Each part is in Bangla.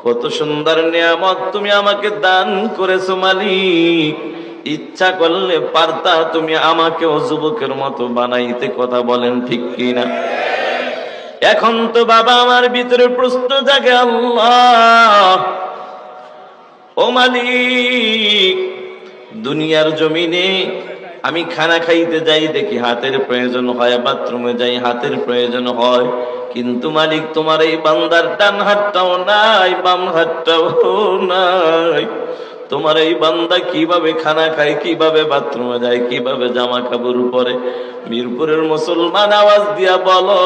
কত সুন্দর নিয়ামত তুমি আমাকে দান করেছো মালিক। ইচ্ছা করলে পারতা তুমি আমাকেও যুবকের মতো বানাইতে, কথা বলেন ঠিক কিনা? এখন তো বাবা আমার ভিতরে প্রশ্ন জাগে, আল্লাহ ও মালিক, দুনিয়ার জমিনে আমি খানা খাইতে যাই, দেখি হাতের প্রয়োজন হয়, বাথরুমে যাই হাতের প্রয়োজন হয়, কিন্তু মালিক তোমার এই বান্দার ডান হাতটাও নাই, বাম হাতটাও নাই। তোমার এই বান্দা কিভাবে খানা খায়, কিভাবে বাথরুমে যায়, কিভাবে জামা কাপড় পরে? মিরপুরের মুসলমান আওয়াজ দিয়া বলো,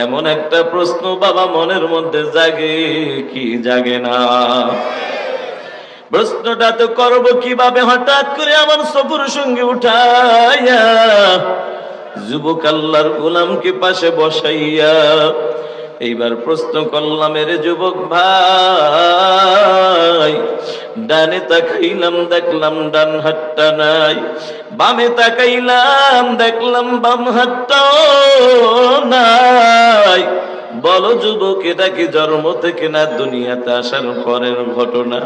এমন একটা প্রশ্ন বাবা মনের মধ্যে জাগে কি জাগে না? প্রশ্নটা তো করবো কিভাবে? হঠাৎ করে আমার সফর সঙ্গে উঠাইয়া যুবক আল্লাহর গোলামকে পাশে বসাইয়া এইবার প্রশ্ন করলাম, এর যুবক ভাই, ডানে তাকাইলাম দেখলাম ডান হাতটা নাই, বামে তাকাইলাম দেখলাম বাম হাতটাও নাই। বলো যুবক, এটা কি জন্ম থেকে না দুনিয়াতে আসার পরের ঘটনা?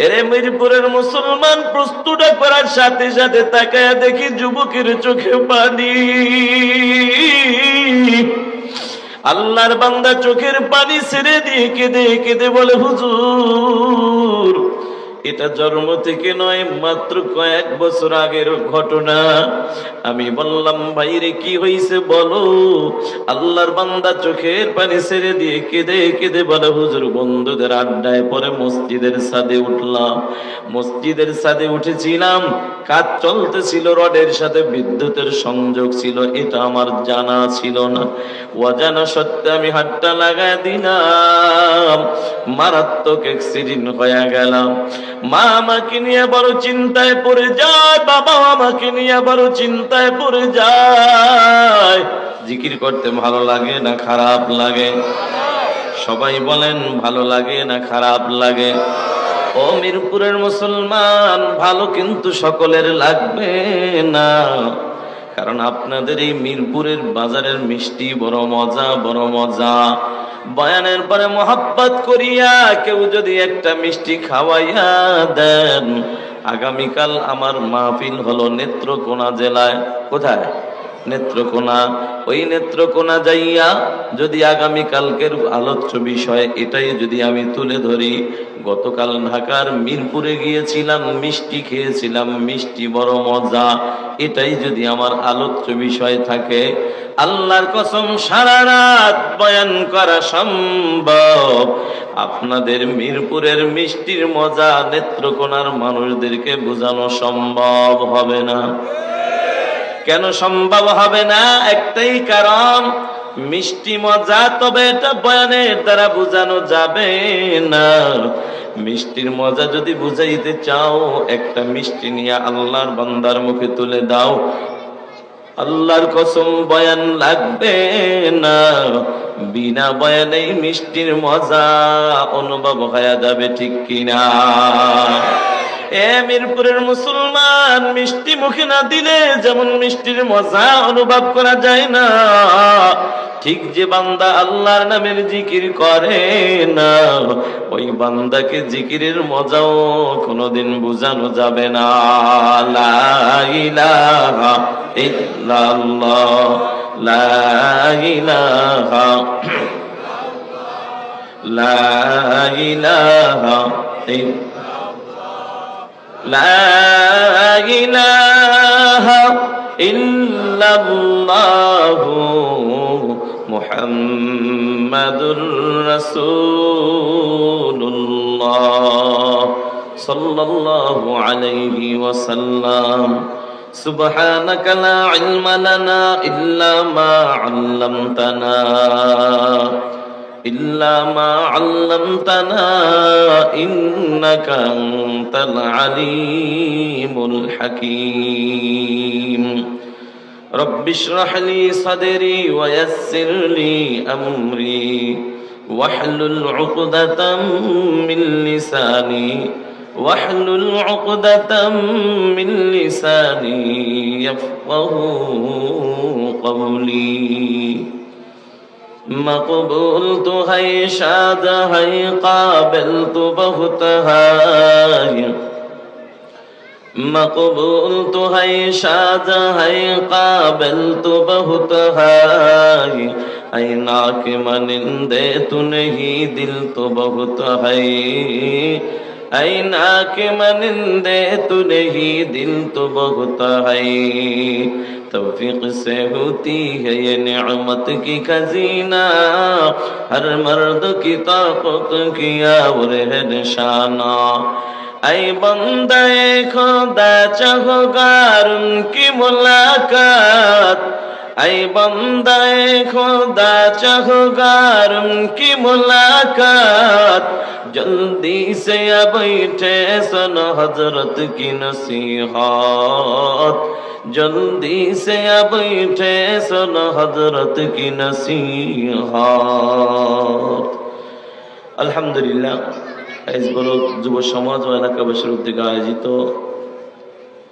এরে মিরপুরের মুসলমান, প্রশ্নটা করার সাথে সাথে তাকায়া দেখি যুবকের চোখে পানি। আল্লাহর বান্দা চোখের পানি ছেড়ে দিয়ে কেঁদে কেঁদে বলে, হুজুর, এটা জন্ম থেকে নয়, মাত্র কয়েক বছর আগের ঘটনা। আমি বললাম, ভাইরে কি হয়েছে বলো? আল্লাহর বান্দা চোখের পানি ছেড়ে দিয়ে কেঁদে কেঁদে বলে, হুজুর, বন্ধুদের আড্ডায় পরে মসজিদের ছাদে উঠলাম। মসজিদের ছাদে উঠেছিলাম, কাজ চলতেছিল, রডের সাথে বিদ্যুতের সংযোগ ছিল, এটা আমার জানা ছিল না। অজানা সত্ত্বে আমি হাতটা লাগায় দিলাম, মারাত্মক অ্যাক্সিডেন্ট হয়ে গেলাম। মা আমাকে নিয়ে বড় চিন্তায় পড়ে যায়, বাবা আমাকে নিয়ে বড় চিন্তায় পড়ে যায়। জিকির করতে ভালো লাগে না খারাপ লাগে? সবাই বলেন, ভালো লাগে না খারাপ লাগে? ও মিরপুরের মুসলমান, ভালো কিন্তু সকলের লাগবে না, কারণ আপনাদের এই মিরপুরের বাজারের মিষ্টি বড় মজা, বড় মজা। বয়ানের পরে মোহাব্বত করিয়া কেউ যদি একটা মিষ্টি খাওয়াইয়া দেন, আগামীকাল আমার মাহফিল হলো নেত্রকোনা জেলায়। কোথায়? নেত্রকোনা। ওই নেত্রকোনা যাইয়া যদি আগামীকালকের আলোচ্য বিষয় এটাই যদি আমি তুলে ধরি, গতকাল ঢাকার মিরপুরে গিয়েছিলাম, মিষ্টি খেয়েছিলাম, মিষ্টি বড় মজা, এটাই যদি আমার আলোচ্য বিষয় থাকে, আল্লাহর কসম সারা রাত বয়ান করা সম্ভব। আপনাদের মিরপুরের মিষ্টির মজা নেত্রকোনার মানুষদেরকে বোঝানো সম্ভব হবে না। কেন সম্ভব হবে না? একটাই কারণ, মিষ্টি মজা, তবে এটা বয়ানের দ্বারা বোঝানো যাবে না। মিষ্টির মজা যদি বুঝাইতে চাও, একটা মিষ্টি নিয়ে আল্লাহর বান্দার মুখে তুলে দাও, আল্লাহর কসম বয়ান লাগবে না। বিনা বয়ানেই মিষ্টির মজা অনুভব হয়ে যাবে, ঠিক কিনা? এ মিরপুরের মুসলমান, মিষ্টি মুখে না দিলে যেমন মিষ্টির মজা অনুভব করা যায় না, ঠিক যে বান্দা আল্লাহর নামের জিকির করে না, ওই বান্দাকে জিকিরের মজাও কোনোদিন বোঝানো যাবে না। লা ইলাহা ইল্লাল্লাহ, লা ইলাহা, লা ইলাহা, লা ইলাহা ইল্লাল্লাহু মুহাম্মাদুর রাসূলুল্লাহ সাল্লাল্লাহু আলাইহি ওয়াসাল্লাম। সুবহানাকা লা ইলমা লানা ইল্লা মা আল্লামতানা إلا ما علمتنا إنك أنت العليم الحكيم رب اشرح لي صدري ويسر لي أمري واحلل عقدة من لساني يفقهوا قولي मकबूल तो है शाद है काबिल तो बहुत है मकबूल तो है शाद है काबिल तो बहुत है ऐना के मनिंदे तू नहीं दिल तो बहुत है ऐना के मनिंदे तू नहीं दिल तो बहुत है तौफीक से होती है ये नेमत की खजीना हर मर्द की ताकत किया और है निशाना ऐ बंदे खुदा चाहोगार उनकी मुलाकात ऐ बंदे खुदा चाहोगार उनकी मुलाकात जल्दी से अब बैठे सन हजरत की नसीहत जल्दी से अब बैठे सन हजरत की नसीहत আলহামদুলিল্লাহ আইজবল যুব সমাজ ও এলাকাবাসীর উদ্যোগে আয়োজিত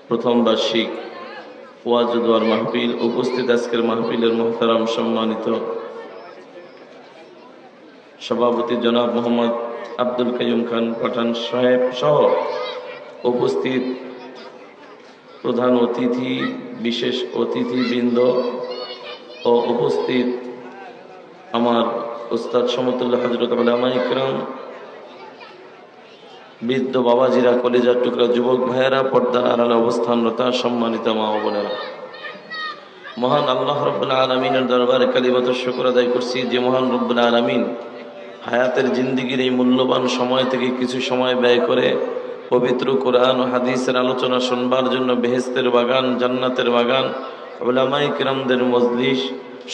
প্রথম বার্ষিক ওয়াজ ও দোয়ার মাহফিল উপস্থিত আজকের মাহফিলের মুহতারাম সম্মানিত সভাপতি জনাব মোহাম্মদ আব্দুল কাইয়ুম খান পাঠান সাহেব সহ উপস্থিত প্রধান অতিথি বিশেষ অতিথিবৃন্দ ও উপস্থিত আমার উস্তাদ সমতুল্লাহ হযরত উলামা ইকরাম বৃদ্ধ বাবাজিরা কলেজার টুকরা যুবক ভাইয়েরা পর্দার আড়ালে অবস্থানরত সম্মানিত মা ও বোনেরা মহান আল্লাহ রাব্বুল আলামিনের দরবারে কালিমাত শুকর আদায় করছি যে মহান রব্বুল আলামিন হায়াতের জিন্দেগীর এই মূল্যবান সময় থেকে কিছু সময় ব্যয় করে পবিত্র কোরআন ও হাদিসের আলোচনা শুনবার জন্য বেহেশতের বাগান জান্নাতের বাগান উলামা ইকরামদের মজলিস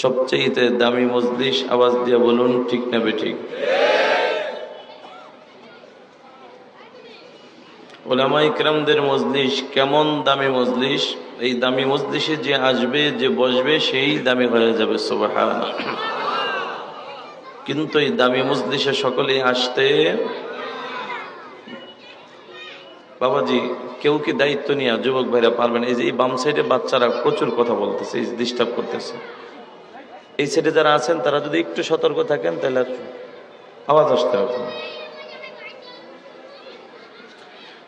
সবচেয়ে দামি মজলিস আওয়াজ দিয়ে বলুন ঠিক না বেঠিক উলামা ইকরামদের মজলিস কেমন দামি মজলিস এই দামি মজলিসে যে আসবে যে বসবে সেই দামি হয়ে যাবে সুবহানাল্লাহ কিন্তু এই দামি মজলিসে সকলেই আসতে বাবাজি কেউ কি দায়িত্ব নিয়ে যুবক ভাইরা পারবেন এই যে এই বাম সাইডে বাচ্চারা প্রচুর কথা বলতেছে ডিস্টার্ব করতেছে এই সাইডে যারা আছেন তারা যদি একটু সতর্ক থাকেন তাহলে আওয়াজ আসতে হবে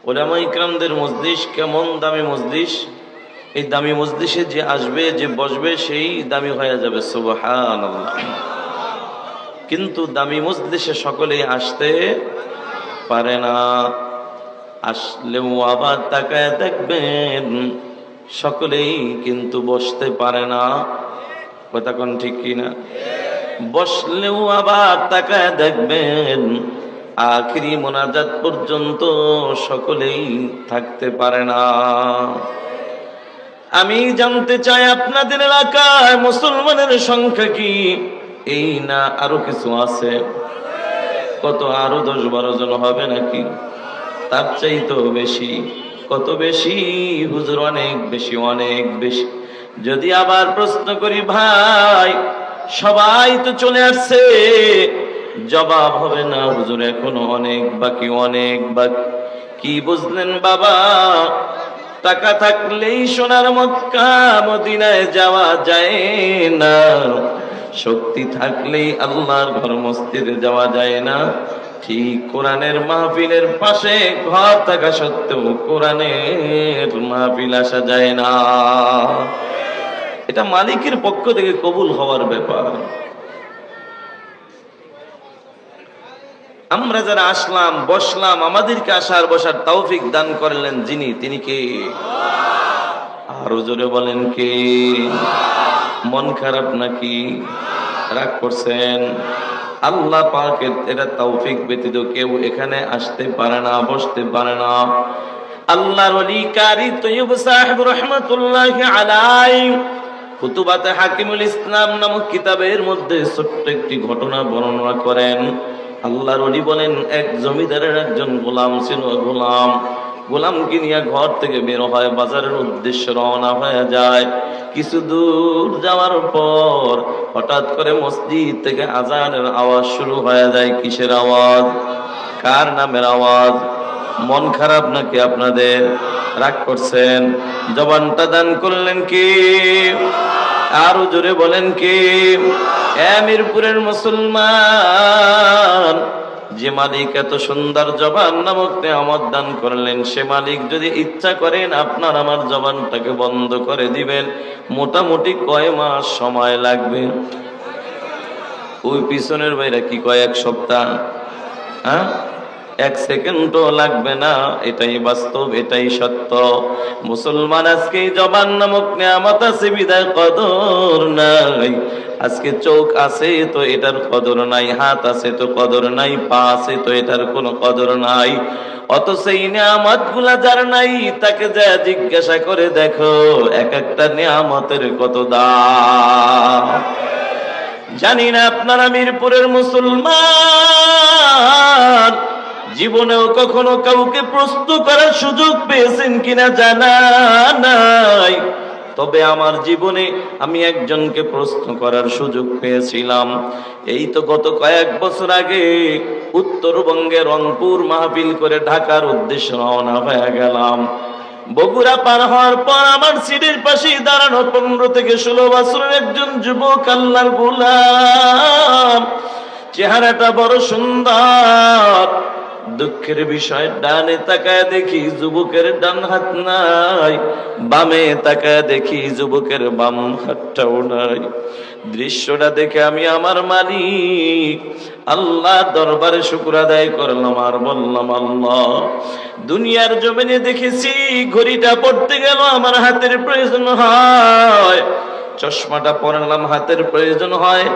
উলামা ইকরামদের মজলিস কেমন দামি মজলিস এই দামি মজলিসে যে আসবে যে বসবে সেই দামি হয়ে যাবে সুবহানাল্লাহ কিন্তু দামি মজলিসে সকলেই আসতে পারে না আসলেও আবার তাকায় দেখবেন সকলেই কিন্তু বসতে পারে না কথা কোন ঠিক কিনা বসলেও আবার তাকায় দেখবেন আখিরি মোনাজাত পর্যন্ত সকলেই থাকতে পারে না আমি জানতে চাই আপনাদের এলাকায় মুসলমানের সংখ্যা কি এই না আরো কিছু আছে কত আরো 10-12 জন হবে নাকি তার চাইতো বেশি কত বেশি হুজুর অনেক বেশি অনেক বেশি যদি আবার প্রশ্ন করি ভাই সবাই তো চলে আসছে জবাব হবে না হুজুর এখনো অনেক বাকি কি বুঝলেন বাবা টাকা থাকলেই সোনার মক্কা মদিনায় যাওয়া যায় না শক্তি থাকলেই আল্লাহর ঘর মসজিদে যাওয়া যায় না ঠিক কোরআনের মাহফিলের পাশে ঘর থাকা সত্ত্বেও কোরআনের মাহফিল আসা যায় না এটা মালিকের পক্ষ থেকে কবুল হওয়ার ব্যাপার আমরা যারা আসলাম বসলাম আমাদেরকে আসার বসার তৌফিক দান করলেন যিনি তিনি কে আরো জোরে বলেন কে মন খারাপ নাকি রাগ করছেন আল্লাহ পাকের এটা তৌফিক ব্যতীত কেউ এখানে আসতে পারে না বসতে পারে না আল্লাহর ওলি কারি তৈয়ব সাহেব রাহমাতুল্লাহি আলাইহি ফুতুবাতে হাকিমুল ইসলাম নামক কিতাবের মধ্যে ছোট্ট একটি ঘটনা বর্ণনা করেন আল্লাহর ওলি বলেন এক জমিদারের একজন গোলাম ছিল গোলামকে নিয়ে ঘর থেকে বের হয় বাজারের উদ্দেশ্যে রওনা হয়ে যায় কিছু দূর যাওয়ার পর হঠাৎ করে মসজিদ থেকে আজানের আওয়াজ শুরু হয়ে যায় কিসের আওয়াজ কার নামের আওয়াজ মন খারাপ নাকি আপনাদের রাগ করছেন জবানটা দান করলেন কি আরো জোরে বলেন কে? মিরপুরের মুসলমান, যে মালিক এত সুন্দর জবান নামক নিয়ামত দান করলেন, সে মালিক যদি ইচ্ছা করেন আপনার আমার জবানটাকে বন্ধ করে দিবেন, মোটামুটি কয় মাস সময় লাগবে? ওই পিছনের বাইরে কি কয়েক সপ্তাহ? হ্যাঁ, এক সেকেন্ডও লাগবে না। এটাই বাস্তব, এটাই সত্য। মুসলমান, আজকে জবান নামক নিয়ামত আছে বিদায় কদর নাই। আজকে চোখ আছে তো এটার কদর নাই, হাত আছে তো কদর নাই, পা আছে তো এটার কোনো কদর নাই। অথচ এই নিয়ামত গুলা যার নাই, তাকে যা জিজ্ঞাসা করে দেখো এক একটা নিয়ামতের কত দাম। জানি না আপনারা মিরপুরের মুসলমান জীবনেও কখনো কাউকে প্রশ্ন করার সুযোগ পেয়েছেন কিনা জানা নাই, তবে আমার জীবনে আমি একজনকে প্রশ্ন করার সুযোগ পেয়েছিলাম। এই তো গত কয়েক বছর আগে উত্তরবঙ্গে রংপুর মাহফিল করে ঢাকার উদ্দেশ্যে রওনা হয়ে গেলাম। বগুড়া পার হওয়ার পর আমার সিটের পাশেই দাঁড়ানো 15 থেকে 16 বছরের একজন যুবক, আল্লাহর গোলাম, চেহারাটা বড় সুন্দর। দুঃখের বিষয়, ডানে তাকায় দেখি যুবকের ডান হাত নাই, বামে তাকায় দেখি যুবকের বাম হাতটাও নাই। দৃশ্যটা দেখে আমি আমার মালিক আল্লাহ দরবারে শুকর আদায় করলাম আর বললাম, আল্লাহ, দুনিয়ার জমিনে দেখেছি ঘড়িটা পড়তে গেল আমার হাতের প্রয়োজন হয়, চশমাটা পরলাম হাতের প্রয়োজন হয়,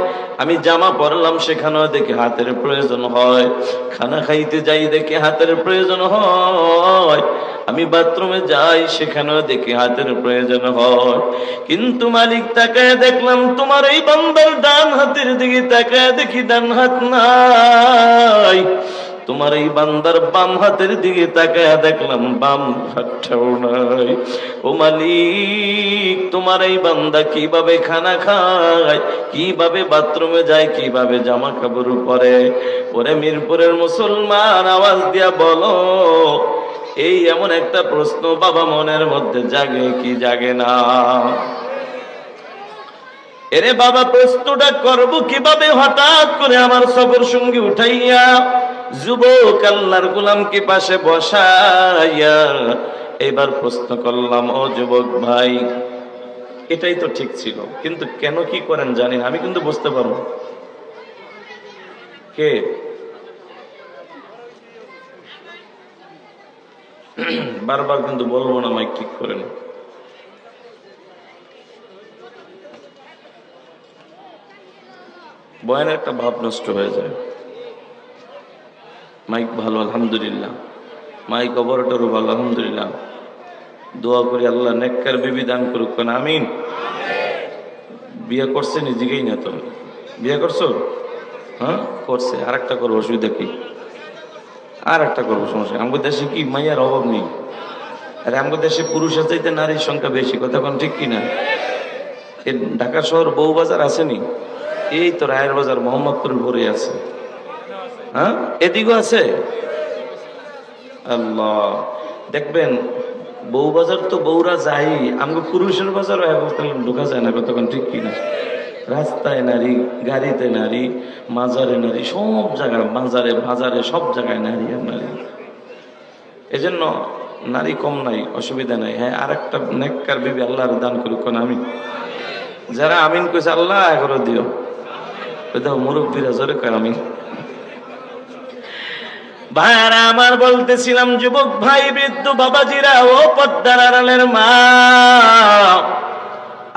আমি জামা পরলাম সেখানেও দেখি হাতের প্রয়োজন হয়, খানা খাইতে যাই দেখি হাতের প্রয়োজন হয়, আমি বাথরুমে যাই সেখানেও দেখি হাতের প্রয়োজন হয়। কিন্তু মালিক, তাকায় দেখলাম তোমার এই বান্দার ডান হাতের দিকে তাকায় দেখি ডান হাত নাই, তোমার এই বান্দার বাম হাতের দিকে তাকায় দেখলাম বাম হাতটাও নাই। ও মালিক, তোমার এই বান্দা কিভাবে খানা খায়, কিভাবে বাথরুমে যায়, কিভাবে জামা কাপড় পরে? ওরে মিরপুরের মুসলমান, আওয়াজ দিয়া বলো, এই এমন একটা প্রশ্ন বাবা মনের মধ্যে জাগে কি জাগে না? এরে বাবা, প্রশ্নটা করব কিভাবে? হঠাৎ করে আমার সফর সঙ্গী উঠাইয়া যুবক আল্লাহর গোলামকে পাশে বসাইয়া এবার প্রশ্ন করলাম, ও যুবক ভাই, এটাই তো ঠিক ছিল, কিন্তু কেন কি করেন জানি না, আমি কিন্তু বুঝতে পারবো। কে? বারবার কিন্তু বলবো না, মাইক ঠিক করেন। বয়ানের একটা ভাব নষ্ট হয়ে যায়। মাইক ভালো, আলহামদুলিল্লাহ। মাইক অপারেটরও ভালো, আলহামদুলিল্লাহ। দোয়া করি আল্লাহ নেককার বিবি দান করুক, কেন আমিন। বিয়ে করছে নিজেকেই না তো? বিয়ে করছো? হ্যাঁ, করছে। আর একটা করবো, অসুবিধা কি? আর একটা করবো, সমস্যা। আমাদের দেশে কি মাইয়ার অভাব নেই? আরে আমাদের দেশে পুরুষের চাইতে নারীর সংখ্যা বেশি, কথা কোন ঠিক কিনা? ঢাকা শহর বউ বাজার আসেনি? এই তো রায়ের বাজার মোহাম্মদপুর ভরে আছে। হ্যাঁ, এদিকেও আছে। আল্লাহ, দেখবেন বউ বাজার তো বউরা যাই, আমাকে পুরুষের বাজারও ঢোকা যায় না, কতক্ষণ ঠিক কিনা? রাস্তায় নারী, গাড়িতে নারী, মাজারে নারী, সব জায়গায়, বাজারে বাজারে সব জায়গায় নারী আর নারী। এজন্য নারী কম নাই, অসুবিধা নাই। হ্যাঁ, আর একটা নেককার বিবি আল্লাহর দান করুক, কোন আমিন। যারা আমিন কইছে আল্লাহ এগারো দিও, দেখো মুরব্বীরা জোরে কয় আমিন। ভাইরা আমার, বলতেছিলাম যুবক ভাই, বৃদ্ধ বাবাজিরা, ও পদ্মার আড়ালের মা,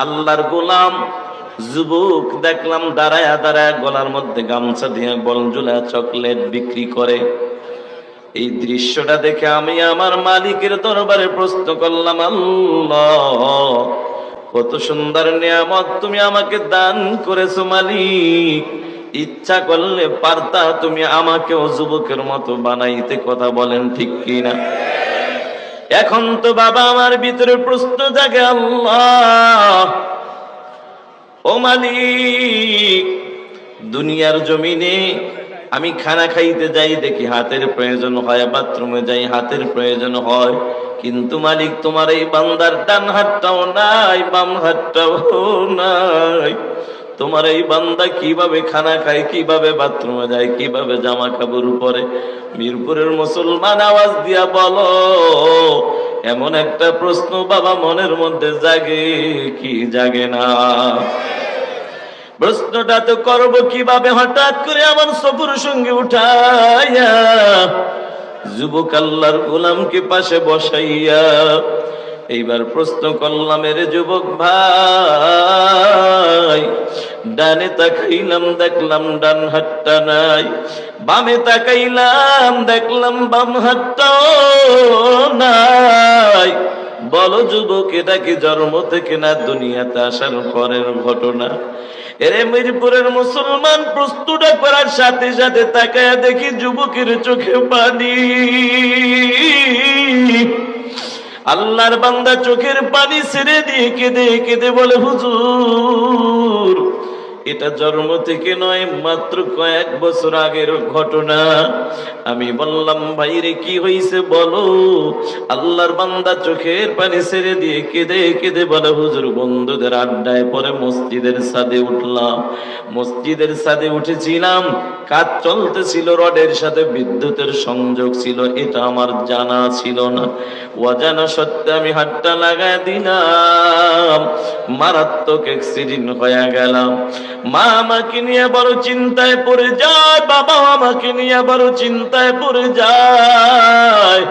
আল্লাহর গোলাম যুবক দেখলাম দাঁড়ায়া দাঁড়ায়া গলার মধ্যে গামছা দিয়ে বল ঝুলা চকলেট বিক্রি করে। এই দৃশ্যটা দেখে আমি আমার মালিকের দরবারে প্রশ্ন করলাম, আল্লাহ, কত সুন্দর নিয়ামত তুমি আমাকে দান করেছো মালিক, ইচ্ছা করলে পারতা তুমি আমাকেও যুবকের মতো বানাইতে, কথা বলেন ঠিক কিনা? এখন তো বাবা আমার ভিতরে প্রশ্ন জাগে, আল্লাহ, ও মালিক, দুনিয়ার জমিনে আমি খানা খাইতে যাই দেখি হাতের প্রয়োজন হয়, বাথরুমে যাই হাতের প্রয়োজন হয়, কিন্তু মালিক তোমার এই বান্দার ডান হাতটাও নাই, বাম হাতটাও নাই। তোমার এই বান্দা কিভাবে খানা খায়, কিভাবে বাথরুমে যায়, কিভাবে জামা কাপড় পরে? মিরপুরের মুসলমান আওয়াজ দিয়া বলো, এমন একটা প্রশ্ন বাবা মনের মধ্যে জাগে কি জাগে না? প্রশ্নটা তো করব কিভাবে? হঠাৎ করে আমার সফর সঙ্গে উঠাইয়া যুবক আল্লাহর গোলামকে পাশে বসাইয়া এইবার প্রশ্ন করলাম, এর যুবক ভাই, ডানে তাকাইলাম দেখলাম ডান হাতটা নাই, বামে তাকাইলাম দেখলাম বাম হাতটাও নাই। বলো যুবক, এটা কি জন্ম থেকে না দুনিয়াতে আসার পরের ঘটনা? এরে মিরপুরের মুসলমান, প্রশ্নটা করার সাথে সাথে তাকায়া দেখি যুবকের চোখে পানি। আল্লাহর বান্দা চোখের পানি ছেড়ে দিয়ে কেঁদে কেঁদে বলে, হুজুর, এটা জন্ম থেকে নয়, মাত্র কয়েক বছর আগের ঘটনা। আমি বললাম, ভাইরে কি হয়েছে বলো? আল্লাহর বান্দা চোখের পানি ছেড়ে দিয়ে কেঁদে কেঁদে বলে, হুজুর, বন্ধুদের আড্ডায় পরে মসজিদের ছাদে উঠলাম। মসজিদের ছাদে উঠেছিলাম, কাজ চলতেছিল, রডের সাথে বিদ্যুতের সংযোগ ছিল, এটা আমার জানা ছিল না। অজানা সত্ত্বে আমি হাতটা লাগায় দিলাম, মারাত্মক অ্যাক্সিডেন্ট হয়ে গেলাম। মা আমাকে নিয়ে বড় চিন্তায় পড়ে যায়, বাবা আমাকে নিয়ে বড় চিন্তায় পড়ে যায়।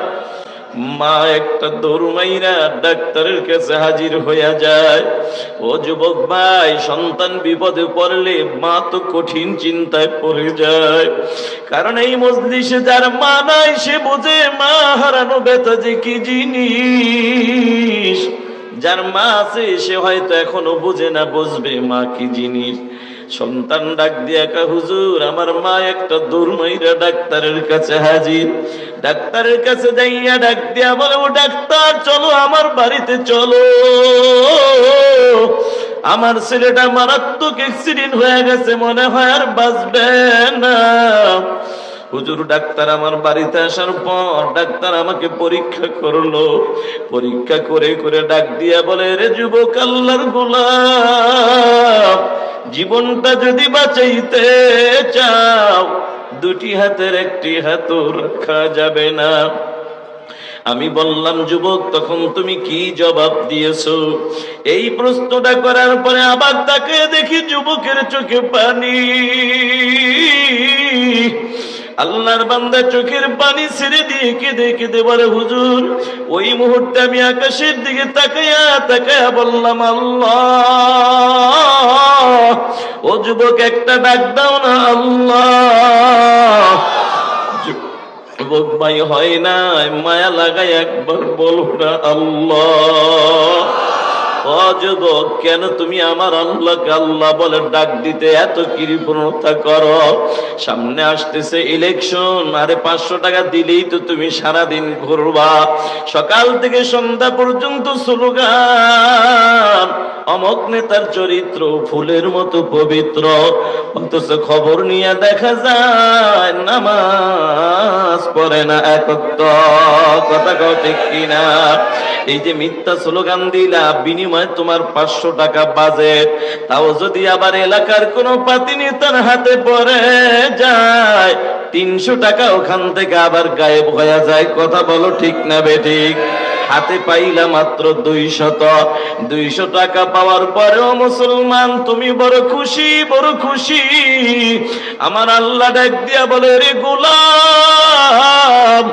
মা একটা দৌড় মাইরা ডাক্তারের কাছে হাজির হইয়া যায়। ও যুবক ভাই, সন্তান বিপদে পড়লে মা তো কঠিন চিন্তায় পড়ে যায়, কারণ এই মজলিসে যার মা নাই সে বোঝে মা হারানো ব্যথা যে কি জিনিস। যার মা আছে সে হয়তো এখনো বোঝে না, বুঝবে মা কি জিনিস। সন্তান ডাক দিয়া কা, হুজুর, আমার মা একটা দৌড় মাইরা ডাক্তারের কাছে হাজির। ডাক্তারের কাছে যাইয়া ডাক দিয়া বলে, ও ডাক্তার, চলো আমার বাড়িতে চলো, আমার ছেলেটা মারাত্মক অ্যাক্সিডেন্ট হয়ে গেছে, মনে হয় আর বাঁচবে না। হুজুর, ডাক্তার আমার বাড়িতে আসার পর ডাক্তার আমাকে পরীক্ষা করলো, পরীক্ষা করে করে ডাক দিয়া বলে, রে যুবক আল্লাহর গোলাম, জীবনটা যদি বাঁচাইতে চাও, দুটি হাতের একটি হাতও রাখা যাবে না। আমি বললাম, যুবক, তখন তুমি কি জবাব দিয়েছো? এই প্রশ্নটা করার পরে আবার তাকে দেখি যুবকের চোখে পানি। আল্লাহর বান্দা চোখের পানি ছেড়ে দিয়ে কেঁদে কেঁদে বলে, হুজুর, ওই মুহূর্তে আমি আকাশের দিকে তাকায়া তাকায়া বললাম, আল্লাহ, ও যুবক, একটা ডাক দাও না আল্লাহ। যুবক ভাই, হয় না, মায়া লাগাই একবার বলো না আল্লাহ। ও যুবক, কেন তুমি আমার আল্লাহকে আল্লাহ বলে ডাক দিতে এত কৃপণতা করো? সামনে আসতেছে ইলেকশন, আরে 500 টাকা দিলেই তো তুমি সারাদিন ঘুরবা, সকাল থেকে সন্ধ্যা পর্যন্ত স্লোগান, অমক নেতার চরিত্র ফুলের মতো পবিত্র, অথচ খবর নিয়ে দেখা যায় নামাজ পড়ে না একত্র। কথা কও ঠিক কিনা? এই যে মিথ্যা স্লোগান দিলা, বিনিময়ে তোমার 500 টাকা বাজেট, তাও যদি আবার এলাকার কোনো পাতি নেতার হাতে পড়ে যায়, 300 টাকা ওখান থেকে আবার গায়েব হয়ে যায়। কথা বলো ঠিক না বেঠিক? হাতে পাইলা মাত্র 200 টাকা পাওয়ার পরেও মুসলমান তুমি বড় খুশি, বড় খুশি। আমার আল্লাহ ডাক দিয়া বলে, রে গোলাম,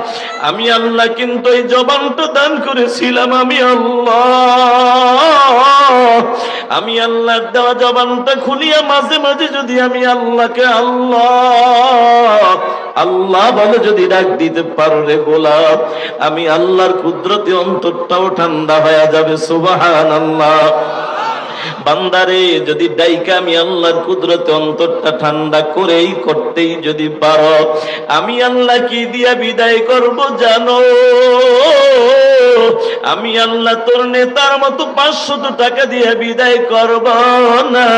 আমি আল্লাহ কিন্তু এই জবানটা দান করেছিলাম, আমি আল্লাহর দেওয়া জবানটা খুলিয়া মাঝে মাঝে যদি আমি আল্লাহকে আল্লাহ আল্লাহ বলে যদি ডাক দিতে পারো, রে গোলাম, আমি আল্লাহর কুদরতে অন্তরটাও ঠান্ডা হয়ে যাবে। সুবহানাল্লাহ। বান্দারে যদি ডাইকা আমি আল্লাহর কুদরতে অন্তরটা ঠান্ডা করেই করতেই যদি পারো, আমি আল্লাহ কি দিয়া বিদায় করব জানো? আমি আল্লাহ তোর নেতার মতো 500 টাকা দিয়ে বিদায় করব না।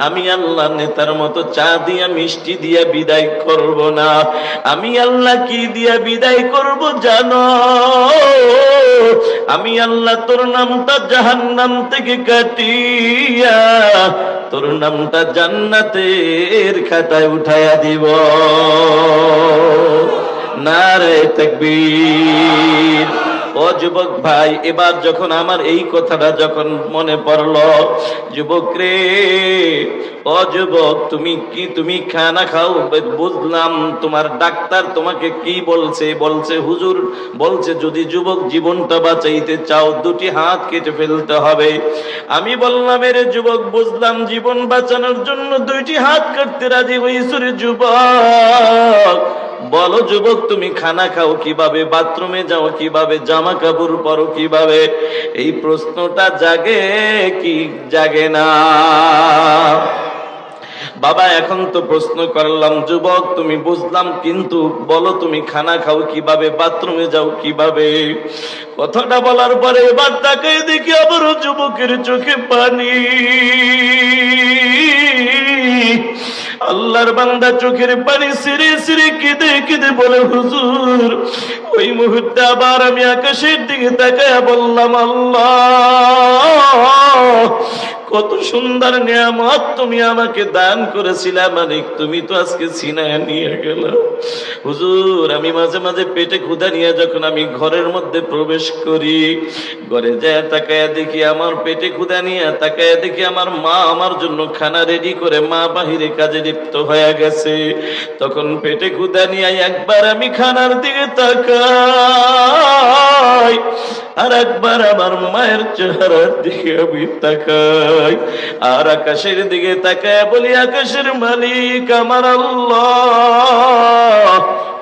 আমি আল্লাহ নেতার মতো চা দিয়া মিষ্টি দিয়া বিদায় করব না। আমি আল্লাহ কি দিয়া বিদায় করব জানো? আমি আল্লাহ তোর নামটা জাহান্নাম থেকে কাটিয়া তোর নামটা জান্নাতের খাতায় উঠাইয়া দিব। নারে তাকবীর। ও যুবক ভাই, এবার যখন আমার এই কথাটা যখন মনে পড়লো, যুবক রে, ও যুবক, তুমি খানা খাও, বুঝলাম তোমার ডাক্তার তোমাকে কি বলছে? বলছে হুজুর বলছে যদি যুবক জীবনটা বাঁচাইতে চাও 2টি হাত কেটে ফেলতে হবে। আমি বললাম এরে যুবক, বুঝলাম জীবন বাঁচানোর জন্য 2টি হাত কাটতে রাজি হইছো রে যুবক। বলো যুবক, তুমি খানা খাও কিভাবে, বাথরুমে যাও কিভাবে, জামা কাপড় পরো কিভাবে? এই প্রশ্নটা জাগে কি জাগে না? বাবা এখন তো প্রশ্ন করলাম যুবক তুমি বুঝলাম, কিন্তু বলো তুমি খানা খাও কিভাবে, বাথরুমে যাও কিভাবে? কথাটা বলার পরে এবার তাকাই দেখি আবার যুবকের চোখে পানি। আল্লাহর বান্দা চোখের পানি সিরে সিরে কেঁদে কেঁদে বলে হুজুর, ওই মুহূর্তে আবার আমি আকাশের দিকে তাকায়া বললাম আল্লাহ, কত সুন্দর নিয়ামত তুমি আমাকে দান করেছিলা, মালিক তুমি তো আজকে ছিনায় নিয়ে গেল। হুজুর আমি মাঝে মাঝে পেটে ক্ষুধা নিয়ে যখন আমি ঘরের মধ্যে প্রবেশ করি, ঘরে যায় তাকায়া দেখি আমার পেটে ক্ষুধা নিয়ে তাকায়া দেখি আমার মা আমার জন্য খানা রেডি করে মা বাহিরে কাজে লিপ্ত হয়ে গেছে। তখন পেটে ক্ষুধা নিয়ে একবার আমি খানার দিকে তাকাই, আর একবার আমার মায়ের চেহারার দিকে আমি তাকাই, আর আকাশের দিকে তাকায় বলি আকাশের মালিক আমার আল্লাহ,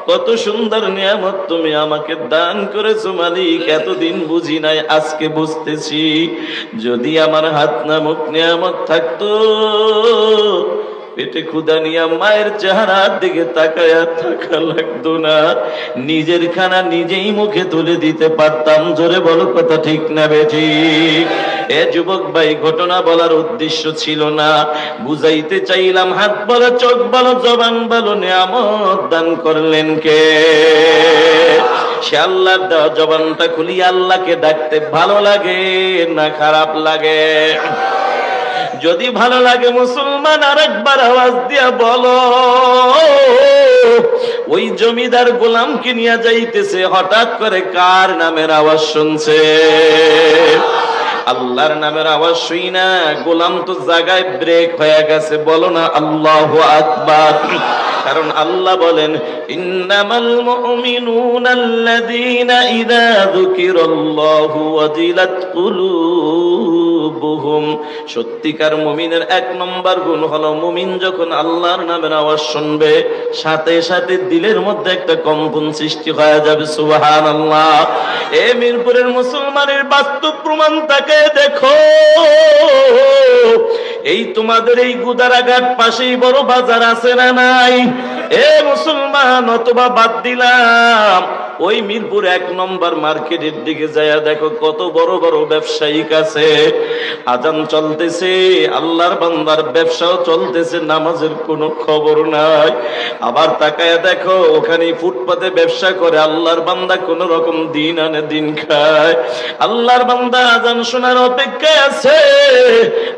কত সুন্দর নিয়ামত তুমি আমাকে দান করেছো মালিক, এতদিন বুঝি নাই আজকে বুঝতেছি। যদি আমার হাত না মুখ নিয়ামত থাকতো, পেটে ক্ষুধা নিয়ে মায়ের চেহারার দিকে তাকায়া থাকা লাগতো না, নিজের খানা নিজেই মুখে তুলে দিতে পারতাম। জোরে বলো কথা ঠিক না বেঠিক? এ যুবক ভাই, ঘটনা বলার উদ্দেশ্য ছিল না, বুঝাইতে চাইলাম হাত বলো, চোখ বলো, জবান বলো, নিয়ামত দান করলেন কে? সে আল্লাহর দেওয়া জবানটা খুলি আল্লাহকে ডাকতে ভালো লাগে না খারাপ লাগে? যদি ভালো লাগে মুসলমান আরেকবার আওয়াজ দিয়া বলো। ওই জমিদার গোলামকে নিয়ে যাইতেছে, হঠাৎ করে কার নামের আওয়াজ শুনছে? আল্লাহর নামের আওয়াজ শুই না গোলাম তো জায়গায় ব্রেক হয়ে গেছে। বলো না আল্লাহু আকবার। কারণ আল্লাহ বলেন ইন্নামাল মুমিনুনাল্লাযীনা ইযা যুকিরাল্লাহু ওয়াজিলাত কুলুবুহুম। সত্যিকার মুমিনের 1 নম্বর গুণ হলো মুমিন যখন আল্লাহর নামের আওয়াজ শুনবে সাথে সাথে দিলের মধ্যে একটা কম্পন সৃষ্টি হয়ে যাবে। সুবহানাল্লাহ। এ মিরপুরের মুসলমানের বাস্তব প্রমাণ তাকে দেখো। এই তোমাদের এই গুদারাঘাট পাশেই বড় বাজার আছে না নাই? এ মুসলমান, অথবা বাদ দিলাম, ওই মিরপুর 1 নম্বর মার্কেটের দিকে যায় দেখো কত বড় বড় ব্যবসায়িক আছে। আজান চলতেছে, আল্লাহর বান্দার ব্যবসাও চলতেছে, নামাজের কোনো খবর নাই। আবার তাকায়া দেখো ওখানে ফুটপাতে ব্যবসা করে আল্লাহর বান্দা কোন রকম দিন আনে দিন খায়। আল্লাহর বান্দা আজান শোনার অপেক্ষায় আছে,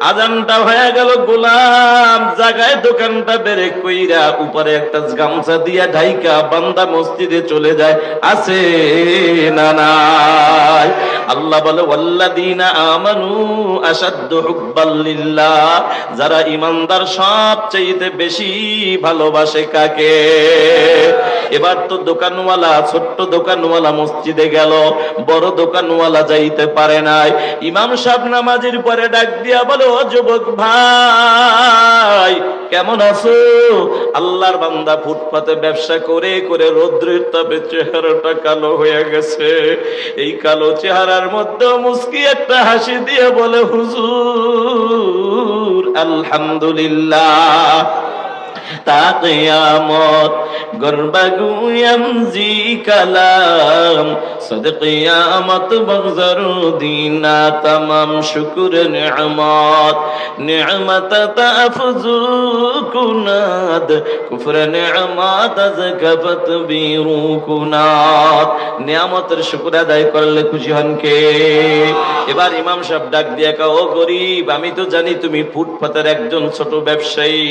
আজানটা হয়ে গেল, গোলাম জায়গায় দোকানটা বেরে কইরা উপরে একটা গামছা দিয়া ঢাইকা বান্দা মসজিদে চলে যায়। আছে না নাই? আল্লাহ বলে ওয়াল্লাযীনা আমানু আশাদ্দু হুব্বাল লিল্লাহ। যারা ঈমানদার সবচেয়ে বেশি ভালোবাসে কাকে? এবার তো দোকানওয়ালা, ছোট্ট দোকানওয়ালা মসজিদে গেল, বড় দোকানওয়ালা যাইতে পারে নাই। ইমাম সাহেব নামাজের পরে ডাক দিয়া বলে ও যুবক ভাই কেমন আছো? আল্লাহর বান্দা আল্লাহ ফুটপাতে ব্যবসা করে করে রৌদ্রের তাপে চেহারাটা কালো হয়ে গেছে। এই কালো চেহারার মধ্যে মুস্কি একটা হাসি দিয়ে বলে, হুজুর আলহামদুলিল্লাহ। তা কিয়ামত গরবাগুয়াম জি কালাম সদ কিয়ামত বগজরু দিনা তমাম শুকর নিয়ামত নিয়ামত তাফজু কুনাদ কুফর নিয়ামত যকফত বিরু কুনাদ। নিয়ামতের শুকর আদায় করলে খুশি হন কে? এবার ইমাম সাহেব ডাক দিয়ে কও, ও গরিব, আমি তো জানি তুমি ফুটপাতের একজন ছোট ব্যবসায়ী,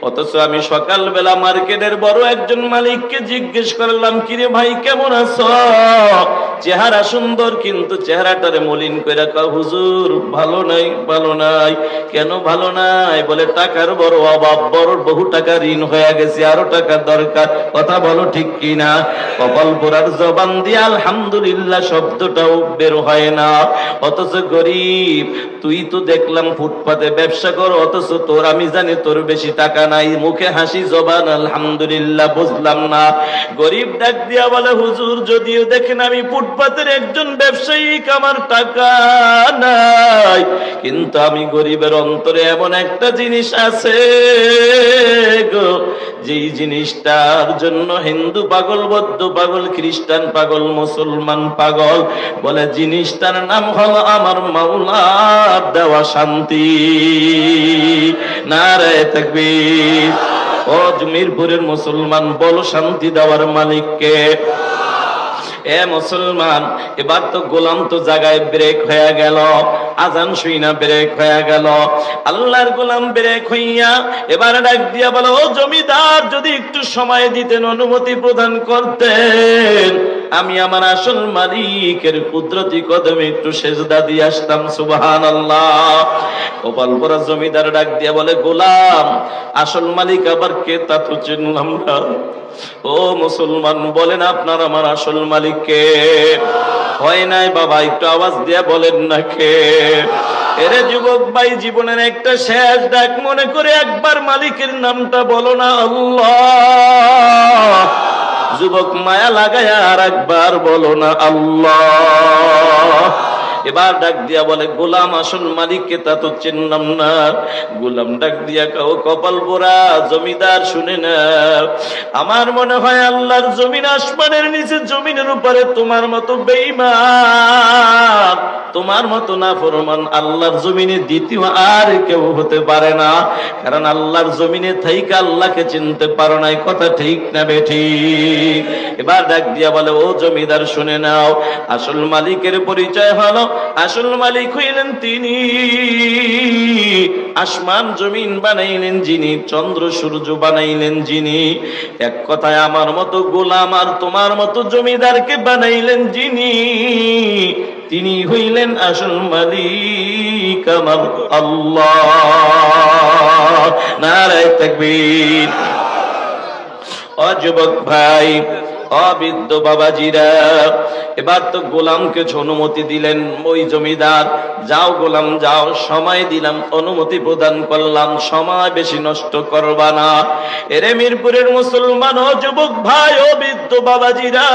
অথচ আমি সকালবেলা মার্কেটের বড় একজন মালিককে জিজ্ঞেস করলাম, কিরে ভাই কেমন আছো? চেহারা সুন্দর কিন্তু চেহারাটারে মলিন কইরা কও, হুজুর ভালো নাই। ভালো নাই কেন? ভালো নাই বলে টাকার বড় অভাব, বড় বহু টাকা ঋণ হয়ে গেছে, আরো টাকা দরকার। কথা বলো ঠিক কিনা? কপাল পোড়ার জবান দিয়ে আলহামদুলিল্লাহ শব্দটাও বের হয় না। অথচ গরিব, তুই তো দেখলাম ফুটপাতে ব্যবসা কর, অথচ তোর আমি জানি তোর বেশি টাকা নাই, মুখে হাসি জবান আলহামদুলিল্লাহ। বুঝলাম না। গরিব ডাক দিয়া বলে, হুজুর যদিও দেখেন আমি ফুটপাতের একজন ব্যবসায়ী, আমার টাকা নাই, কিন্তু আমি গরিবের অন্তরে এমন একটা জিনিস আছে গো, যেই জিনিসটার জন্য হিন্দু পাগল, বৌদ্ধ পাগল, খ্রিস্টান পাগল, মুসলমান পাগল। বলে জিনিসটার নাম হলো আমার মাওলার দেওয়া শান্তি। নারায়ে তাকবীর। ও মিরপুরের মুসলমান, বলো শান্তি দেওয়ার মালিককে। এ মুসলমান, এবার তো গোলাম তো জায়গায় ব্রেক হয়ে গেল, আজান শুইনা ব্রেক হয়ে গেল। আল্লাহর গোলাম ব্রেক হইয়া এবার ডাক দিয়া বলো, ও জমিদার, যদি একটু সময় দিতেন, অনুমতি প্রদান করতেন, আমি আমার আসল মালিকের কুদরতি কদমে একটু সেজদা দিয়ে আসতাম। সুবহানাল্লাহ। কপাল পোড়া জমিদার ডাক দিয়া বলে, গোলাম, আসল মালিক আবার কে তা তো চিনলাম না। ও মুসলমান, বলেন আপনার আমার আসল মালিক কে? হয় নাই বাবা, একটু আওয়াজ দিয়া বলেন না কে? এরে যুবক ভাই, জীবনের একটা শেষ ডাক মনে করে একবার মালিকের নামটা বলো না, আল্লাহ। যুবক মায়া লাগায়া আর একবার বলো না, আল্লাহ। এবার ডাক দিয়া বলে, গোলাম, আসল মালিককে তা তো চিনলাম না। গোলাম ডাক দিয়া কাও, কপাল পোড়া জমিদার, শুনে না, আমার মনে হয় আল্লাহর জমিন, আসমানের নিচে জমিনের উপরে তোমার মতো বেঈমান, তোমার মতো নাফরমান আল্লাহর জমিনে দ্বিতীয় আর কেউ হতে পারে না। কারণ আল্লাহর জমিনে থাইকা আল্লাহকে চিনতে পারো নাই। কথা ঠিক না বেঠিক? এবার ডাক দিয়া বলে, ও জমিদার শুনে নাও, আসল মালিকের পরিচয় হলো, আসল মালিক হইলেন তিনি, আসমান জমিন বানাইলেন যিনি, চন্দ্র সূর্য বানাইলেন যিনি, এক কথায় আমার মতো গোলাম আর তোমার মতো জমিদারকে বানাইলেন যিনি, তিনি হইলেন আসল মালিক আমার আল্লাহ। নারায়ে তাকবীর। ও যুবক ভাই, অবৃদ্ধ বাবাজিরা, এবার তো গোলামকে অনুমতি দিলেন ওই জমিদার, যাও গোলাম যাও, সময় দিলাম, অনুমতি প্রদান করলাম, সময় বেশি নষ্ট করবা না। এরে মিরপুরের মুসলমান, ও যুবক ভাই, ও বৃদ্ধ বাবাজিরা,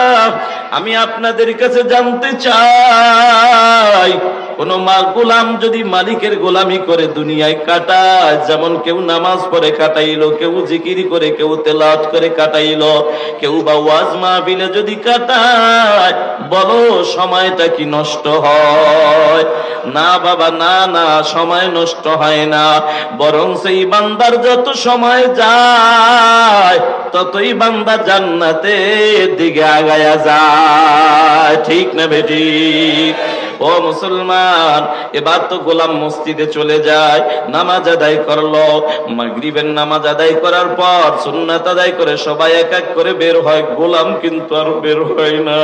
আমি আপনাদের কাছে জানতে চাই, কোন গোলাম যদি মালিকের গোলামি করে দুনিয়ায় কাটায়, যেমন কেউ নামাজ পড়ে কাটাইলো, কেউ জিকির করে, কেউ তেলাওয়াত করে কাটাইলো, কেউ বা ওয়াজ মাহফিলে যদি কাটায়, বলো সময়টা কি নষ্ট হয়? না বাবা, না না, সময় নষ্ট হয় না, বরং সেই বান্দার যত সময় যায় ততই বান্দা জান্নাতের দিকে আগায়া যায়। ঠিক না বেঠিক? ও মুসলমান, এবার তো গোলাম মসজিদে চলে যায়, নামাজ আদায় করলো, মাগরিবের নামাজ আদায় করার পর সুন্নাত আদায় করে সবাই এক এক করে বের হয়, গোলাম কিন্তু আর বের হয় না।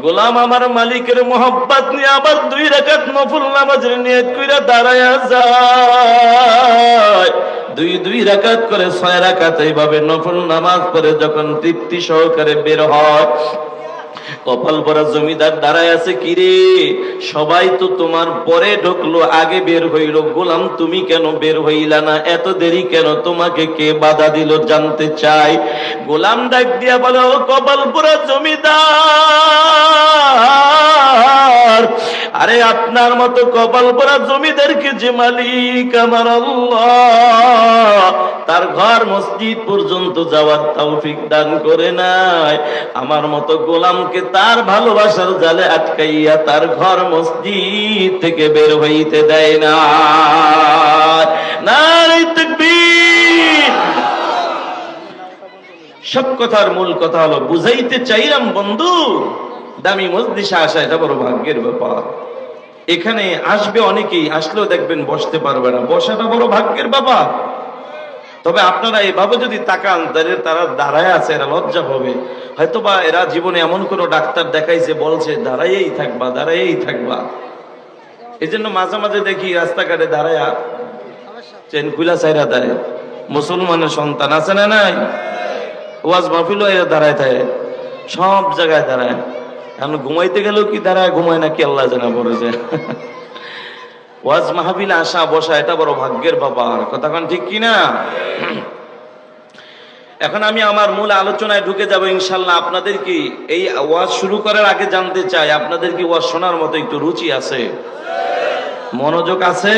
গোলাম আমার মালিকের মোহাব্বত নিয়ে আবার 2 রাকাত নফল নামাজের নিয়ত কইরা দাঁড়ায়া যায়, 2 রাকাত করে 6 রাকাত এইভাবে নফল নামাজ পড়ে যখন তৃপ্তি সহকারে বের হয়, কপাল ভরা জমিদার দাঁড়ায় আছে, কিরে সবাই তো তোমার পরে ঢুকলো, আগে বের হইল, গোলাম তুমি কেন বের হইলা না, এত দেরি কেন, তোমাকে কে বাধা দিল জানতে চাই। গোলাম ডাক দিয়া বলে, ও কপাল ভরা জমিদার, আরে আপনার মতো কপাল ভরা জমিদারকে যে মালিক আমার আল্লাহ, তার ঘর মসজিদ পর্যন্ত যাওয়ার তৌফিক দান করে নাই, আমার মতো গোলামকে তার ভালোবাসার জালে আটকাইয়া তার ঘর মসজিদ থেকে বের হইতে দেয় না। নারে তাকবীর। সব কথার মূল কথা হলো, বুঝাইতে চাইলাম বন্ধু, দামি মজলিসে আসা এটা বড় ভাগ্যের ব্যাপার। এখানে আসবে অনেকেই, আসলেও দেখবেন বসতে পারবে না, বসাটা বড় ভাগ্যের ব্যাপার। তবে আপনারা এভাবে যদি তাকান, তারা দাঁড়ায় আছে, এরা লজ্জা হবে, হয়তোবা এরা জীবনে এমন কোনো ডাক্তার দেখাইছে বলছে দাঁড়াইয়েই থাকবা, দাঁড়াইয়েই থাকবা। এই জন্য মাঝে মাঝে দেখি রাস্তাঘাটে দাঁড়ায়া চেন খুলা চাইরা দেয়, মুসলমানের সন্তান আছে না নাই, ওয়াজ মাহফিল এরা দাঁড়ায় থাকে, সব জায়গায় দাঁড়ায়। এখন ঘুমাইতে গেলেও কি দাঁড়ায়, ঘুমায় নাকি আল্লাহ জানা পড়েছে। ওয়াজ মাহফিলে আসা বসা এটা বড় ভাগ্যের ব্যাপার, কথা কোন ঠিক কিনা? এখন আমি আমার মূল আলোচনায় ঢুকে যাব ইনশাল্লাহ। আপনাদের কি এই ওয়াজ শুরু করার আগে জানতে চাই, আপনাদের কি ওয়াজ শোনার মতো একটু রুচি আছে, মনোযোগ আছে?